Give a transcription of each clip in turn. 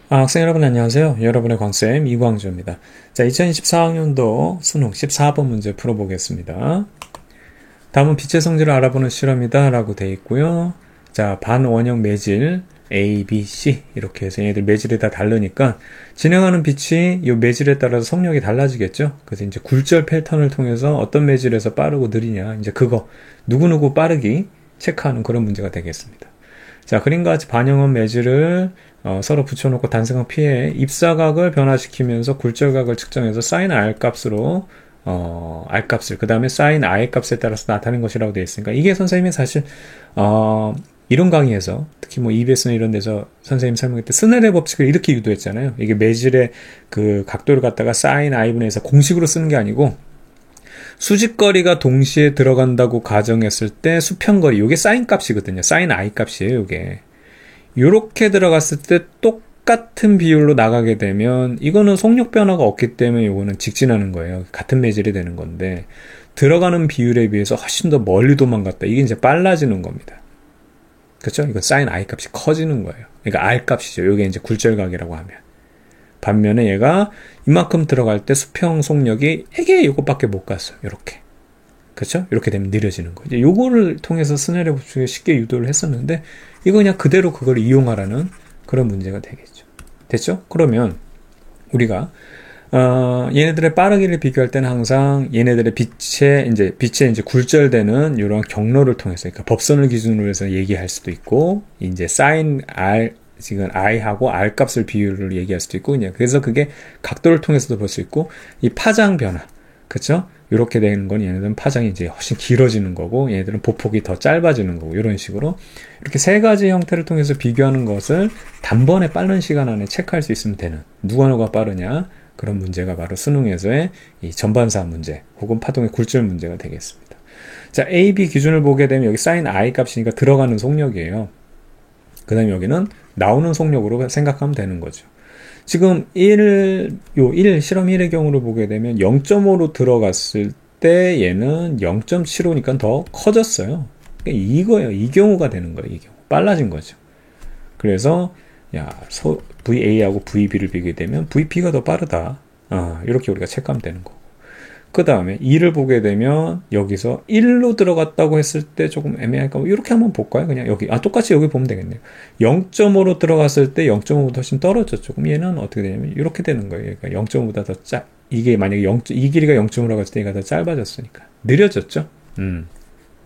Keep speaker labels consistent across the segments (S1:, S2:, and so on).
S1: 학생 여러분 안녕하세요. 여러분의 광쌤 이광주입니다. 자, 2024학년도 수능 14번 문제 풀어보겠습니다. 다음은 빛의 성질을 알아보는 실험이다 라고 되어 있고요. 자, 반원형 매질 A, B, C 이렇게 해서 얘네들 매질이 다 다르니까 진행하는 빛이 이 매질에 따라서 속력이 달라지겠죠. 그래서 이제 굴절 패턴을 통해서 어떤 매질에서 빠르고 느리냐 이제 그거 누구누구 빠르기 체크하는 그런 문제가 되겠습니다. 자, 그림과 같이 반영원 매질을 서로 붙여놓고 단승각 피해 입사각을 변화시키면서 굴절각을 측정해서 sin r 값으로 r 값을 그 다음에 sin i 값에 따라서 나타낸 것이라고 되어 있으니까 이게 선생님이 사실 이론 강의에서 특히 뭐 EBS나 이런 데서 선생님 설명할 때 스넬의 법칙을 이렇게 유도했잖아요. 이게 매질의 그 각도를 갖다가 sin i분의 1에서 공식으로 쓰는 게 아니고 수직거리가 동시에 들어간다고 가정했을 때 수평거리, 요게 사인 값이거든요. 사인 i 값이에요, 요게. 요렇게 들어갔을 때 똑같은 비율로 나가게 되면 이거는 속력 변화가 없기 때문에 요거는 직진하는 거예요. 같은 매질이 되는 건데 들어가는 비율에 비해서 훨씬 더 멀리 도망갔다. 이게 이제 빨라지는 겁니다. 그렇죠? 이거 사인 i 값이 커지는 거예요. 그러니까 r 값이죠. 요게 이제 굴절각이라고 하면. 반면에 얘가 이만큼 들어갈 때 수평 속력이 이게 요것밖에 못 갔어요. 요렇게. 그렇죠? 이렇게 되면 느려지는 거죠. 이제 요거를 통해서 스넬의 법칙에 쉽게 유도를 했었는데 이거 그냥 그대로 그걸 이용하라는 그런 문제가 되겠죠. 됐죠? 그러면 우리가 얘네들의 빠르기를 비교할 때는 항상 얘네들의 빛에 이제 굴절되는 이런 경로를 통해서 그러니까 법선을 기준으로 해서 얘기할 수도 있고 이제 sin r 지금 i하고 r 값을 비율을 얘기할 수도 있고 그래서 그게 각도를 통해서도 볼 수 있고 이 파장 변화 그렇죠? 이렇게 되는 건 얘네들은 파장이 이제 훨씬 길어지는 거고 얘네들은 보폭이 더 짧아지는 거고 이런 식으로 이렇게 세 가지 형태를 통해서 비교하는 것을 단번에 빠른 시간 안에 체크할 수 있으면 되는 누가 빠르냐 그런 문제가 바로 수능에서의 이 전반사 문제 혹은 파동의 굴절 문제가 되겠습니다. 자, A, B 기준을 보게 되면 여기 sin i 값이니까 들어가는 속력이에요. 그 다음에 여기는 나오는 속력으로 생각하면 되는 거죠. 지금 실험 1의 경우를 보게 되면 0.5로 들어갔을 때 얘는 0.75니까 더 커졌어요. 그러니까 이거예요. 이 경우가 되는 거예요. 이 경우. 빨라진 거죠. 그래서 VA하고 VB를 비교하게 되면 VB가 더 빠르다. 이렇게 우리가 체크하면 되는 거고. 그 다음에 2를 보게 되면 여기서 1로 들어갔다고 했을 때 조금 애매할까? 이렇게 한번 볼까요? 그냥 여기 똑같이 여기 보면 되겠네요. 0.5로 들어갔을 때 0.5보다 훨씬 떨어졌죠. 그럼 얘는 어떻게 되냐면 이렇게 되는 거예요. 그러니까 0.5보다 더 이게 만약에 이 길이가 0.5라고 했을 때 얘가 더 짧아졌으니까 느려졌죠.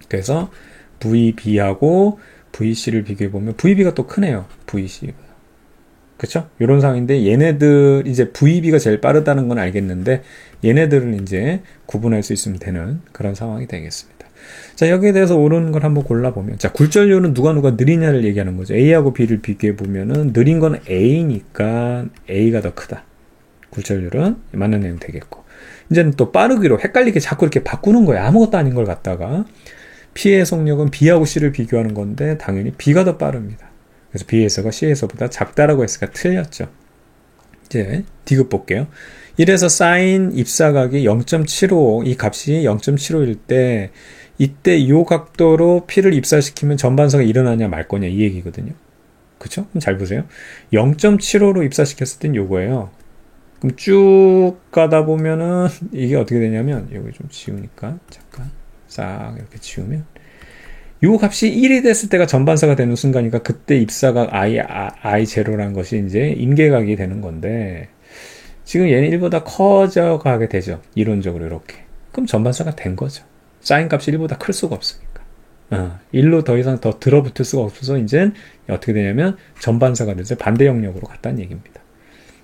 S1: 그래서 VB하고 VC를 비교해 보면 VB가 또 크네요. VC보다. 그쵸? 이런 상황인데 얘네들 이제 VB가 제일 빠르다는 건 알겠는데 얘네들은 이제 구분할 수 있으면 되는 그런 상황이 되겠습니다. 자, 여기에 대해서 옳은 걸 한번 골라보면 자, 굴절률은 누가 느리냐를 얘기하는 거죠. A하고 B를 비교해 보면은 느린 건 A니까 A가 더 크다. 굴절률은 맞는 내용 되겠고 이제는 또 빠르기로 헷갈리게 자꾸 이렇게 바꾸는 거예요. 아무것도 아닌 걸 갖다가 P의 속력은 B하고 C를 비교하는 건데 당연히 B가 더 빠릅니다. 그래서 B에서가 C에서보다 작다라고 했으니까 틀렸죠. 이제 D급 볼게요. 이래서 sin 입사각이 0.75 이 값이 0.75일 때 이때 이 각도로 P를 입사시키면 전반사가 일어나냐 말 거냐 이 얘기거든요. 그쵸? 그럼 잘 보세요. 0.75로 입사시켰을 땐 요거예요. 그럼 쭉 가다 보면은 이게 어떻게 되냐면 여기 좀 지우니까 잠깐 싹 이렇게 지우면 요 값이 1이 됐을 때가 전반사가 되는 순간이니까 그때 입사각 I0라는 것이 이제 임계각이 되는 건데 지금 얘는 1보다 커져가게 되죠. 이론적으로 이렇게. 그럼 전반사가 된 거죠. 사인 값이 1보다 클 수가 없으니까. 1로 더 이상 더 들어붙을 수가 없어서 이제 어떻게 되냐면 전반사가 돼서 반대 영역으로 갔다는 얘기입니다.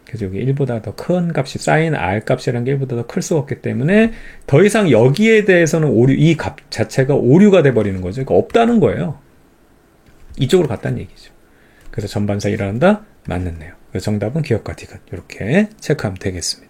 S1: 그래서 여기 1보다 더 큰 값이 사인 R 값이라는 게 1보다 더 클 수가 없기 때문에 더 이상 여기에 대해서는 이 값 자체가 오류가 돼버리는 거죠. 그러니까 없다는 거예요. 이쪽으로 갔다는 얘기죠. 그래서 전반사 일어난다? 맞는 내용. 그래서 정답은 기억과 디귿 이렇게 체크하면 되겠습니다.